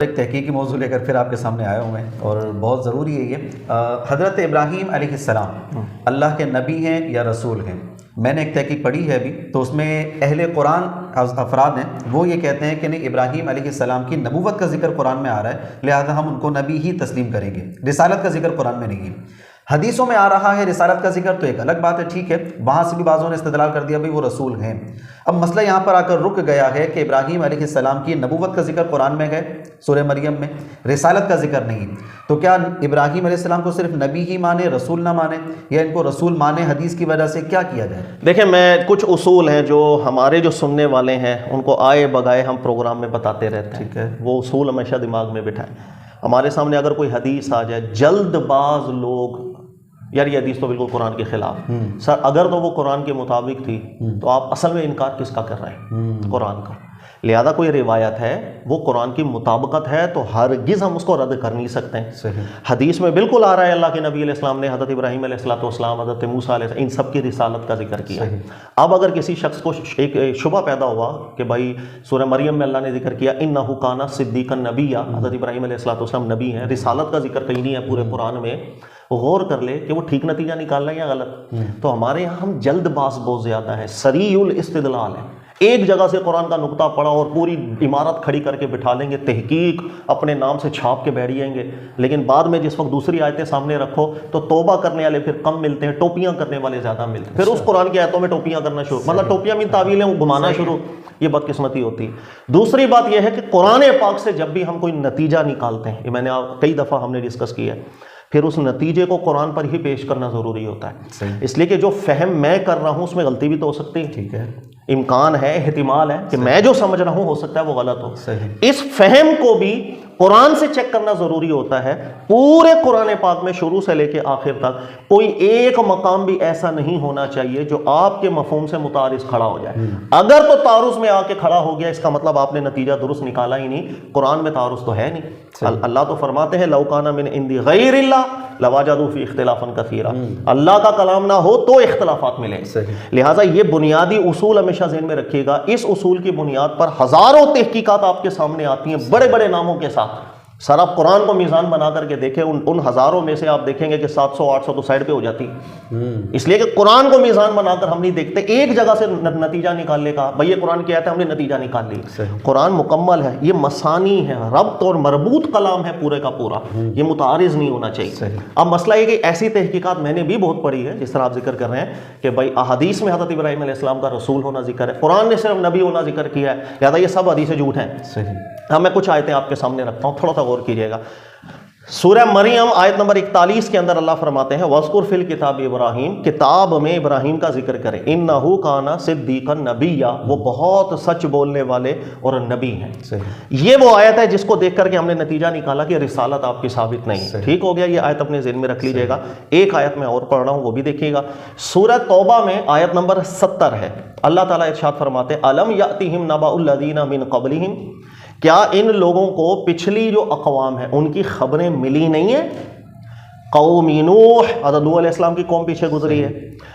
ایک تحقیقی موضوع لے کر پھر آپ کے سامنے آیا ہوں میں، اور بہت ضروری ہے یہ۔ حضرت ابراہیم علیہ السلام اللہ کے نبی ہیں یا رسول ہیں؟ میں نے ایک تحقیق پڑھی ہے ابھی، تو اس میں اہل قرآن افراد ہیں وہ یہ کہتے ہیں کہ نہیں، ابراہیم علیہ السلام کی نبوت کا ذکر قرآن میں آ رہا ہے، لہذا ہم ان کو نبی ہی تسلیم کریں گے، رسالت کا ذکر قرآن میں نہیں ہے۔ حدیثوں میں آ رہا ہے رسالت کا ذکر، تو ایک الگ بات ہے، ٹھیک ہے، وہاں سے بھی بعضوں نے استدلال کر دیا بھائی وہ رسول ہیں۔ اب مسئلہ یہاں پر آ کر رک گیا ہے کہ ابراہیم علیہ السلام کی نبوت کا ذکر قرآن میں ہے سورہ مریم میں، رسالت کا ذکر نہیں، تو کیا ابراہیم علیہ السلام کو صرف نبی ہی مانے، رسول نہ مانے، یا ان کو رسول مانے حدیث کی وجہ سے؟ کیا کیا جائے؟ دیکھیں، میں کچھ اصول ہیں جو ہمارے جو سننے والے ہیں ان کو آئے بگائے ہم پروگرام میں بتاتے رہتے ہیں، ٹھیک ہے، وہ اصول ہمیشہ دماغ میں بٹھائیں۔ ہمارے سامنے اگر کوئی حدیث آ جائے، جلد باز لوگ یار یہ حدیث تو بالکل قرآن کے خلاف، سر اگر تو وہ قرآن کے مطابق تھی تو آپ اصل میں انکار کس کا کر رہے ہیں؟ قرآن کا۔ لہذا کوئی روایت ہے وہ قرآن کی مطابقت ہے تو ہرگز ہم اس کو رد کر نہیں سکتے ہیں۔ صحیح، حدیث میں بالکل آ رہا ہے اللہ کے نبی علیہ السلام نے حضرت ابراہیم علیہ السلام، حضرت موسیٰ علیہ السلام، ان سب کی رسالت کا ذکر کیا۔ اب اگر کسی شخص کو ایک شبہ پیدا ہوا کہ بھائی سورہ مریم میں اللہ نے ذکر کیا انہ کان صدیقا نبیا، حضرت ابراہیم علیہ السلام نبی ہیں، رسالت کا ذکر کہیں نہیں ہے پورے قرآن میں، غور کر لے کہ وہ ٹھیک نتیجہ نکال رہے ہیں یا غلط۔ تو ہمارے یہاں ہم جلد باز بہت زیادہ ہیں، سریع الاستدلال ہے، ایک جگہ سے قرآن کا نقطہ پڑا اور پوری عمارت کھڑی کر کے بٹھا لیں گے، تحقیق اپنے نام سے چھاپ کے بیٹھ جائیں گے، لیکن بعد میں جس وقت دوسری آیتیں سامنے رکھو تو توبہ کرنے والے پھر کم ملتے ہیں، ٹوپیاں کرنے والے زیادہ ملتے ہیں، پھر اس قرآن کی آیتوں میں ٹوپیاں کرنا شروع، مطلب ٹوپیاں بھی تعویلیں وہ گھمانا شروع، یہ بدقسمتی ہوتی ہے۔ دوسری بات یہ ہے کہ قرآن پاک سے جب بھی ہم کوئی نتیجہ نکالتے ہیں، یہ میں نے کئی دفعہ ہم نے ڈسکس کیا ہے، پھر اس نتیجے کو قرآن پر ہی پیش کرنا ضروری ہوتا ہے، اس لیے کہ جو فہم میں کر رہا ہوں اس میں غلطی بھی تو ہو سکتی ہے، ٹھیک ہے، امکان ہے، احتمال ہے کہ میں جو سمجھ رہا ہوں ہو سکتا ہے وہ غلط ہو۔ صحیح، اس فہم کو بھی قرآن سے چیک کرنا ضروری ہوتا ہے۔ پورے قرآن پاک میں شروع سے لے کے آخر تک کوئی ایک مقام بھی ایسا نہیں ہونا چاہیے جو آپ کے مفہوم سے متعارض کھڑا ہو جائے۔ اگر تو تعارض میں آ کے کھڑا ہو گیا، اس کا مطلب آپ نے نتیجہ درست نکالا ہی نہیں، قرآن میں تعارض تو ہے نہیں۔ اللہ تو فرماتے ہیں لو کان من عند غیر اللہ لوجدوا فی اختلافا کثیرا، اللہ کا کلام نہ ہو تو اختلافات ملیں۔ لہٰذا یہ بنیادی اصول ہمیشہ ذہن میں رکھیے گا، اس اصول کی بنیاد پر ہزاروں تحقیقات آپ کے سامنے آتی ہیں بڑے بڑے ناموں کے ساتھ۔ سر آپ قرآن کو میزان بنا کر کے دیکھیں، ان ہزاروں میں سے آپ دیکھیں گے کہ 700-800 تو سائڈ پہ ہو جاتی، اس لیے کہ قرآن کو میزان بنا کر ہم نہیں دیکھتے ایک جگہ سے نتیجہ نکالنے کا، بھئی یہ قرآن کی آیت ہے ہم نے نتیجہ نکال لی۔ قرآن مکمل ہے، یہ مسانی ہے، ربط اور مربوط کلام ہے پورے کا پورا، یہ متعارض نہیں ہونا چاہیے۔ اب مسئلہ یہ کہ ایسی تحقیقات میں نے بھی بہت پڑھی ہے جس طرح آپ ذکر کر رہے ہیں کہ بھئی احادیث میں حضرت ابراہیم علیہ السلام کا رسول ہونا ذکر ہے، قرآن نے صرف نبی ہونا ذکر کیا ہے، لہٰذا یہ سب حدیثیں جھوٹ ہیں۔ اب میں کچھ آیتیں آپ کے سامنے رکھتا ہوں، تھوڑا سا غور کیجیے گا۔ سورہ مریم آیت نمبر 41 کے اندر اللہ فرماتے ہیں وَاذْكُرْ فِي الْكِتَابِ ابراہیم، کتاب میں ابراہیم کا ذکر کریں، اِنَّهُ كَانَ صِدِّيقًا نَبِيًّا، وہ بہت سچ بولنے والے اور نبی ہیں۔ یہ وہ آیت ہے جس کو دیکھ کر کے ہم نے نتیجہ نکالا کہ رسالت آپ کی ثابت نہیں۔ ٹھیک ہو گیا، یہ آیت اپنے ذہن میں رکھ لیجیے گا۔ ایک آیت میں اور پڑھ رہا ہوں وہ بھی دیکھیے گا، سورہ توبہ میں آیت نمبر 70 ہے، اللہ تعالیٰ ارشاد فرماتے ہیں أَلَمْ يَأْتِهِمْ نَبَأُ الَّذِينَ مِنْ قَبْلِهِمْ، کیا ان لوگوں کو پچھلی جو اقوام ہیں ان کی خبریں ملی نہیں ہیں؟ قوم نوح، حضرت نوح علیہ السلام کی قوم پیچھے گزری ہے،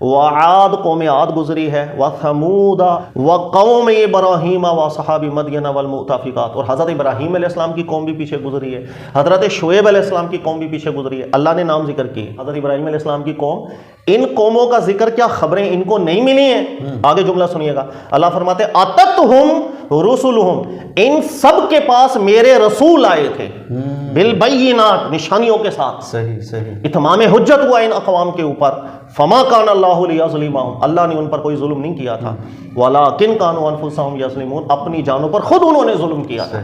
وعاد قوم عاد گزری ہے، وثمود وقوم ابراہیم واصحاب مدین والمؤتفقات، اور حضرت ابراہیم علیہ السلام کی قوم بھی پیچھے گزری ہے، حضرت شعیب علیہ السلام کی قوم بھی پیچھے گزری ہے۔ اللہ نے نام ذکر کی حضرت ابراہیم علیہ السلام کی قوم، ان قوموں کا ذکر کیا خبریں ان کو نہیں ملی ہیں؟ آگے جملہ سنیے گا، اللہ فرماتے ہیں اتتہم رسلہم، ان سب کے پاس میرے رسول آئے تھے، بالبینات، نشانیوں کے ساتھ، اتمام حجت ہوا ان اقوام کے اوپر، فما کان اللہ لیظلمہم، اللہ نے ان پر کوئی ظلم نہیں کیا تھا، ولکن کانوا انفسہم یظلمون، اپنی جانوں پر خود انہوں نے ظلم کیا تھا۔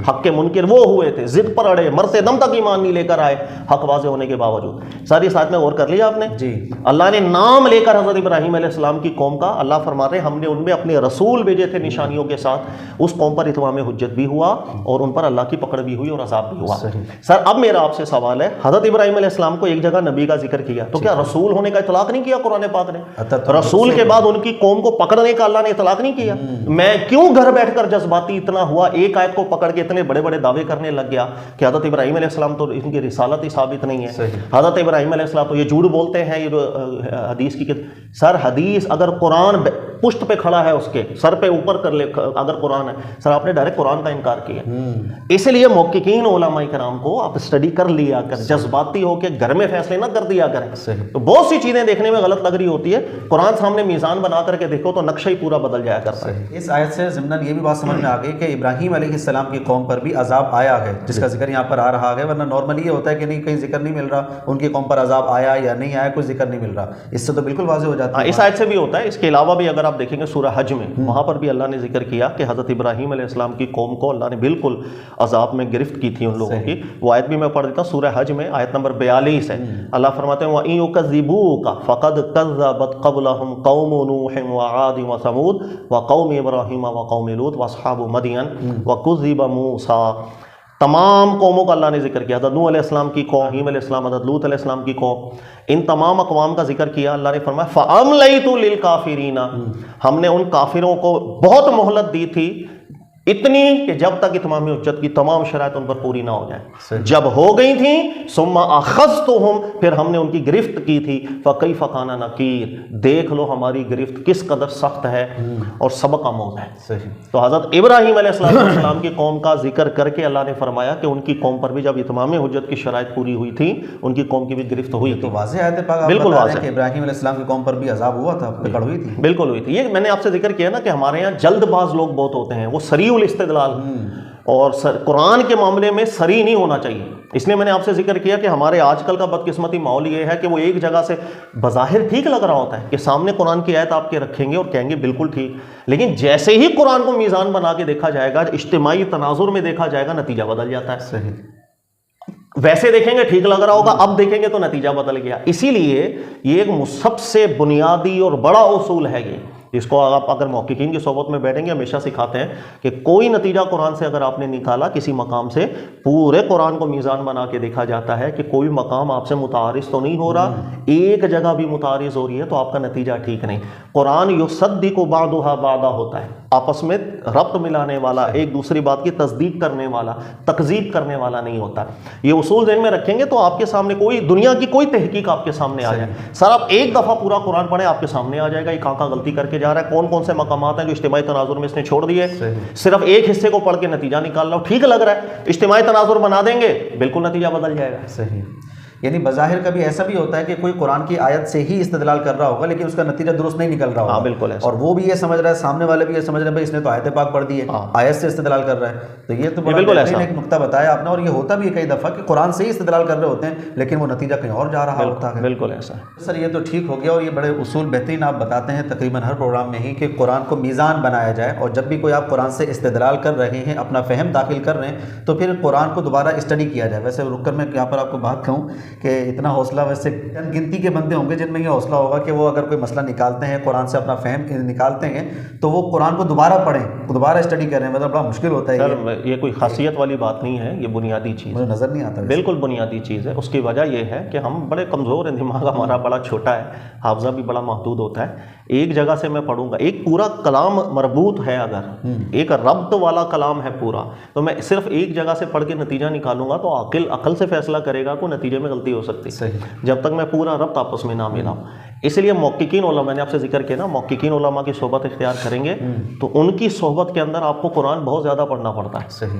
حق کے منکر وہ ہوئے تھے، ضد پر اڑے، مرتے دم تک ایمان نہیں لے کر آئے حق واضح ہونے کے باوجود۔ ساری ساتھ میں غور کر لیا آپ نے؟ جی، اللہ نے نام لے کر حضرت ابراہیم علیہ السلام کی قوم کا، اللہ فرما رہے ہم نے ان میں اپنے رسول بھیجے تھے نشانیوں کے ساتھ، اس قوم پر اتمام حجت بھی ہوا اور ان پر اللہ کی پکڑ بھی ہوئی اور عذاب بھی ہوا۔ سر اب میرا آپ سے سوال ہے، حضرت ابراہیم علیہ السلام کو ایک جگہ نبی کا ذکر کیا، تو کیا رسول ہونے کا اطلاق اطلاق نہیں کیا قرآن پاک نے؟ رسول کے بعد ان کی قوم کو پکڑنے کا اللہ نے اطلاق نہیں کیا؟ میں کیوں گھر بیٹھ کر جذباتی اتنا ہوا، ایک آیت کو پکڑ کے اتنے بڑے بڑے دعوے کرنے لگ گیا کہ حضرت ابراہیم علیہ السلام تو ان کی رسالت ہی ثابت نہیں ہے، حضرت ابراہیم علیہ السلام تو یہ جھوٹ بولتے ہیں، یہ جو حدیث کی سر حدیث اگر قرآن پشت پہ کھڑا ہے، اس کے سر پہ اوپر کر لے اگر قرآن ہے، سر آپ نے ڈائریکٹ قرآن کا انکار کیا۔ اس لیے محققین علماء کرام کو آپ اسٹڈی کر لیا کر، جذباتی ہو کے گھر میں فیصلے نہ کر دیا کریں۔ تو بہت سی چیزیں دیکھنے میں غلط لگ رہی ہوتی ہے، قرآن سامنے میزان بنا کر کے دیکھو تو نقشہ ہی پورا بدل جایا کرتا ہے۔ اس آیت سے ضمناً یہ بھی بات سمجھ میں آ گئی کہ ابراہیم علیہ السلام کی قوم پر بھی عذاب آیا ہے، جس کا ذکر یہاں پر آ رہا ہے، ورنہ نارملی یہ ہوتا ہے کہ نہیں کہیں ذکر نہیں مل رہا ان کی قوم پر عذاب آیا یا نہیں آیا، کوئی ذکر نہیں مل رہا، اس سے تو بالکل واضح ہو جاتا ہے۔ اس آیت سے بھی ہوتا ہے، اس کے علاوہ بھی اگر آپ دیکھیں گے سورہ حج میں، وہاں پر بھی اللہ نے ذکر کیا کہ حضرت ابراہیم علیہ السلام کی قوم کو اللہ نے بالکل عذاب میں گرفت کی تھی ان لوگوں کی۔ وہ آیت بھی میں پڑھ دیتا ہوں، سورہ حج میں آیت نمبر 42 ہے، اللہ فرماتے ہیں وَإِن يُكَذِّبُوكَ فَقَدْ كَذَّبَتْ قَبْلَهُمْ قَوْمُ نُوحٍ وَعَادٍ وَثَمُودَ وَقَوْمِ إِبْرَاهِيمَ وَقَوْمِ لُوطٍ وَأَصْحَابُ مَدْيَنَ وَكُذِّبَ مُوسَىٰ۔ تمام قوموں کا اللہ نے ذکر کیا، حضرت نوح علیہ السلام کی قوم، ابراہیم علیہ السلام، حضرت لوط علیہ السلام کی قوم، ان تمام اقوام کا ذکر کیا۔ اللہ نے فرمایا فَأَمْلَيْتُ لِلْكَافِرِينَ، ہم نے ان کافروں کو بہت مہلت دی تھی، اتنی کہ جب تک اتمام حجت کی تمام شرائط ان پر پوری نہ ہو جائیں، جب ہو گئی تھیں ثم اخذتهم، پھر ہم نے ان کی گرفت کی تھی، فکیف کان نکیر، دیکھ لو ہماری گرفت کس قدر سخت ہے اور سبق آموز ہے۔ تو حضرت ابراہیم علیہ السلام کی قوم کا ذکر کر کے اللہ نے فرمایا کہ ان کی قوم پر بھی جب اتمام حجت کی شرائط پوری ہوئی تھی، ان کی قوم کی بھی گرفت ہوئی تھی۔ تو واضح آیت پاک بالکل واضح کہ ابراہیم علیہ السلام کی قوم پر بھی عذاب ہوا تھا، پکڑ ہوئی تھی، بالکل ہوئی تھی۔ یہ میں نے آپ سے ذکر کیا نا کہ ہمارے یہاں جلد باز لوگ بہت ہوتے ہیں، وہ سریع الاستدلال، اور قرآن کے معاملے میں سری نہیں ہونا چاہیے۔ اس لیے میں نے آپ سے ذکر کیا کہ ہمارے آج کل کا بدقسمتی ماحول یہ ہے کہ وہ ایک جگہ سے بظاہر ٹھیک لگ رہا ہوتا ہے کہ سامنے قرآن کی آیت آپ کے رکھیں گے اور کہیں گے بالکل ٹھیک، لیکن جیسے ہی قرآن کو میزان بنا کے دیکھا جائے گا، اجتماعی تناظر میں دیکھا جائے گا، نتیجہ بدل جاتا ہے۔ صحیح، ویسے دیکھیں گے ٹھیک لگ رہا ہوگا، اب دیکھیں گے تو نتیجہ بدل گیا۔ اسی لیے یہ ایک سب سے بنیادی اور بڑا اصول ہے یہ، اس کو آپ اگر محققین کی صحبت میں بیٹھیں گے ہمیشہ سکھاتے ہیں کہ کوئی نتیجہ قرآن سے اگر آپ نے نکالا کسی مقام سے، پورے قرآن کو میزان بنا کے دیکھا جاتا ہے کہ کوئی مقام آپ سے متعارض تو نہیں ہو رہا، ایک جگہ بھی متعارض ہو رہی ہے تو آپ کا نتیجہ ٹھیک نہیں۔ قرآن یصدق بعضها بعضا ہوتا ہے، آپس میں ربط ملانے والا، ایک دوسری بات کی تصدیق کرنے والا، تکذیب کرنے والا نہیں ہوتا۔ یہ اصول ذہن میں رکھیں گے تو آپ کے سامنے کوئی دنیا کی کوئی تحقیق آپ کے سامنے آ جائے، سر آپ ایک دفعہ پورا قرآن پڑھیں آپ کے سامنے آ جائے گا یہ کہاں کہاں غلطی کر کے جا رہا ہے، کون کون سے مقامات ہیں جو اجتماعی تناظر میں اس نے چھوڑ دیے، صرف ایک حصے کو پڑھ کے نتیجہ نکال رہا ہو، ٹھیک لگ رہا ہے، اجتماعی تناظر بنا دیں گے بالکل نتیجہ بدل جائے گا۔ صحیح، یعنی بظاہر کبھی ایسا بھی ہوتا ہے کہ کوئی قرآن کی آیت سے ہی استدلال کر رہا ہوگا لیکن اس کا نتیجہ درست نہیں نکل رہا ہوگا، بالکل، اور وہ بھی یہ سمجھ رہا ہے، سامنے والے بھی یہ سمجھ رہے ہیں بھائی اس نے تو آیت پاک پڑھ دی ہے، آیت سے استدلال کر رہا ہے۔ تو یہ تو بالکل ایک نقطہ بتایا آپ نے، اور یہ ہوتا بھی ہے کئی دفعہ کہ قرآن سے ہی استدلال کر رہے ہوتے ہیں لیکن وہ نتیجہ کہیں اور جا رہا ہوتا ہے۔ بالکل ایسا سر، یہ تو ٹھیک ہو گیا، اور یہ بڑے اصول بہترین آپ بتاتے ہیں تقریباً ہر پروگرام میں ہی کہ قرآن کو میزان بنایا جائے، اور جب بھی کوئی آپ قرآن سے استدلال کر رہے ہیں، اپنا فہم داخل کر رہے ہیں، تو پھر قرآن کو دوبارہ اسٹڈی کیا جائے۔ ویسے رک کر میں یہاں پر آپ کو بات کہوں کہ اتنا حوصلہ ویسے گنتی کے بندے ہوں گے جن میں یہ حوصلہ ہوگا کہ وہ اگر کوئی مسئلہ نکالتے ہیں، قرآن سے اپنا فہم نکالتے ہیں، تو وہ قرآن کو دوبارہ پڑھیں، دوبارہ اسٹڈی کریں، مطلب بڑا مشکل ہوتا ہے۔ سر یہ کوئی خاصیت والی بات نہیں ہے، یہ بنیادی چیز مجھے نظر نہیں آتا، بالکل بنیادی چیز ہے۔ اس کی وجہ یہ ہے کہ ہم بڑے کمزور ہیں، دماغ ہمارا بڑا چھوٹا ہے، حافظہ بھی بڑا محدود ہوتا ہے۔ ایک جگہ سے میں پڑھوں گا، ایک پورا کلام مربوط ہے، اگر ایک ربط والا کلام ہے پورا، تو میں صرف ایک جگہ سے پڑھ کے نتیجہ نکالوں گا تو عقل سے فیصلہ کرے گا تو نتیجے میں غلطی ہو سکتی ہے، جب تک میں پورا ربط آپس میں نہ ملا ہوں۔ اس لیے محققین علماء، میں نے آپ سے ذکر کیا نا، محققین علماء کی صحبت اختیار کریں گے تو ان کی صحبت کے اندر آپ کو قرآن بہت زیادہ پڑھنا پڑتا ہے۔ صحیح،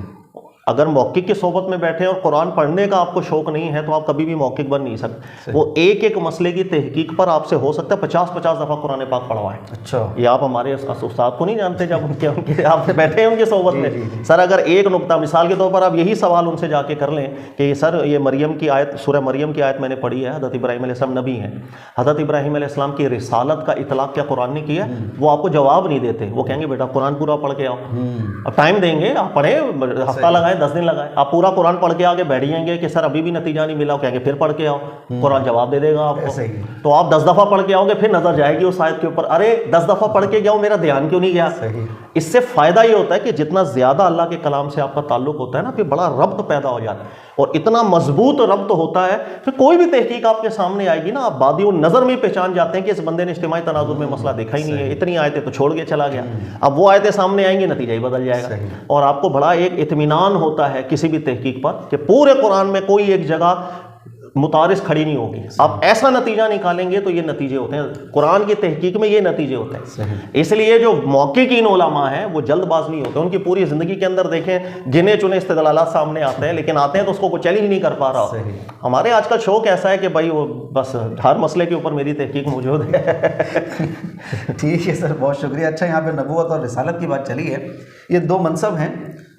اگر محقق کی صحبت میں بیٹھے اور قرآن پڑھنے کا آپ کو شوق نہیں ہے تو آپ کبھی بھی محقق بن نہیں سکتے۔ وہ ایک ایک مسئلے کی تحقیق پر آپ سے ہو سکتا ہے 50 دفعہ قرآن پاک پڑھوائیں۔ اچھا، یہ آپ ہمارے استاد کو نہیں جانتے جب ان کے آپ سے بیٹھے ہیں ان کی صحبت میں۔ سر اگر ایک نقطہ مثال کے طور پر آپ یہی سوال ان سے جا کے کر لیں کہ سر یہ مریم کی آیت، سورہ مریم کی آیت میں نے پڑھی ہے، حضرت ابراہیم علیہ السلام نبی ہیں، حضرت ابراہیم علیہ السلام کی رسالت کا اطلاق کیا قرآن نے کیا؟ وہ آپ کو جواب نہیں دیتے، وہ کہیں گے بیٹا قرآن پورا پڑھ کے آؤ، اب ٹائم دیں گے، آپ پڑھیں، ہفتہ لگائیں، 10 دن لگائیں، آپ پورا قرآن پڑھ کے آگے بیٹھ جائیں گے کہ سر ابھی بھی نتیجہ نہیں ملا، کہیں گے پھر پڑھ کے آؤ، قرآن جواب دے دے گا آپ کو۔ تو آپ 10 دفعہ پڑھ کے آؤ گے، پھر نظر جائے گی اس آیت کے اوپر، ارے 10 دفعہ پڑھ کے گیا ہوں، میرا دھیان کیوں نہیں گیا؟ اس سے فائدہ یہ ہوتا ہے کہ جتنا زیادہ اللہ کے کلام سے آپ کا تعلق ہوتا ہے نا، پھر بڑا ربط پیدا ہو جاتا ہے، اور اتنا مضبوط ربط ہوتا ہے پھر کوئی بھی تحقیق آپ کے سامنے آئے گی نا، آپ بادی النظر میں پہچان جاتے ہیں کہ اس بندے نے اجتماعی تناظر میں مسئلہ دیکھا ہی نہیں ہے، اتنی آیتیں تو چھوڑ کے چلا گیا، اب وہ آیتیں سامنے آئیں گی نتیجہ ہی بدل جائے گا، اور آپ کو بڑا ایک اطمینان ہوتا ہے کسی بھی تحقیق پر کہ پورے قرآن میں کوئی ایک جگہ متعارض کھڑی نہیں ہوگی، آپ ایسا نتیجہ نکالیں گے تو یہ نتیجے ہوتے ہیں قرآن کی تحقیق میں، یہ نتیجے ہوتے ہیں۔ اس لیے جو محققین علماء ہیں وہ جلد باز نہیں ہوتے، ان کی پوری زندگی کے اندر دیکھیں گنے چنے استدلالات سامنے آتے ہیں، لیکن آتے ہیں تو اس کو کوئی چیلنج نہیں کر پا رہا۔ ہمارے آج کا شوق ایسا ہے کہ بھائی وہ بس ہر مسئلے کے اوپر میری تحقیق موجود ہے۔ ٹھیک ہے سر، بہت شکریہ۔ اچھا، یہاں پہ نبوت اور رسالت کی بات چلی ہے، یہ دو منصب ہیں،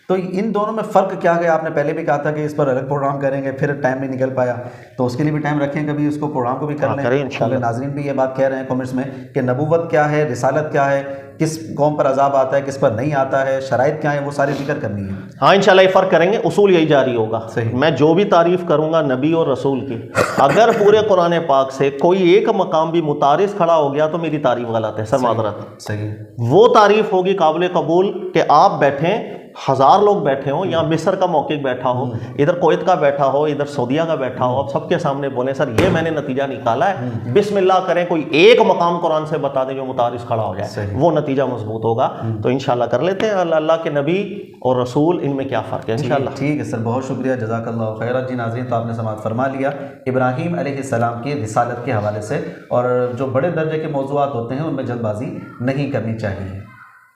تو ان دونوں میں فرق کیا ہے؟ آپ نے پہلے بھی کہا تھا کہ اس پر الگ پروگرام کریں گے، پھر ٹائم نہیں نکل پایا، تو اس کے لیے بھی ٹائم رکھیں، کبھی اس کو پروگرام کو بھی کر لیں، کیونکہ ناظرین بھی یہ بات کہہ رہے ہیں کمنٹس میں کہ نبوت کیا ہے، رسالت کیا ہے، کس قوم پر عذاب آتا ہے، کس پر نہیں آتا ہے، شرائط کیا ہیں، وہ ساری ذکر کرنی ہے۔ ہاں انشاءاللہ یہ فرق کریں گے، اصول یہی جاری ہوگا۔ میں جو بھی تعریف کروں گا نبی اور رسول کی، اگر پورے قرآن پاک سے کوئی ایک مقام بھی متعارض کھڑا ہو گیا تو میری تعریف غلط ہے، سر معذرت۔ صحیح، وہ تعریف ہوگی قابل قبول کہ آپ بیٹھیں، ہزار لوگ بیٹھے ہوں، یا مصر کا موقف بیٹھا ہو، ادھر کویت کا بیٹھا ہو، ادھر سعودیہ کا بیٹھا ہو، اب سب کے سامنے بولیں سر یہ میں نے نتیجہ نکالا ہے، بسم اللہ کریں، کوئی ایک مقام قرآن سے بتا دیں جو متعارض کھڑا ہو جائے، وہ نتیجہ مضبوط ہوگا۔ تو انشاءاللہ کر لیتے ہیں اللہ کے نبی اور رسول، ان میں کیا فرق ہے انشاءاللہ۔ ٹھیک ہے سر، بہت شکریہ، جزاک اللہ خیرہ۔ جی ناظرین، تو آپ نے سماعت فرما لیا ابراہیم علیہ السلام کی رسالت کے حوالے سے، اور جو بڑے درجے کے موضوعات ہوتے ہیں ان میں جلد بازی نہیں کرنی چاہیے۔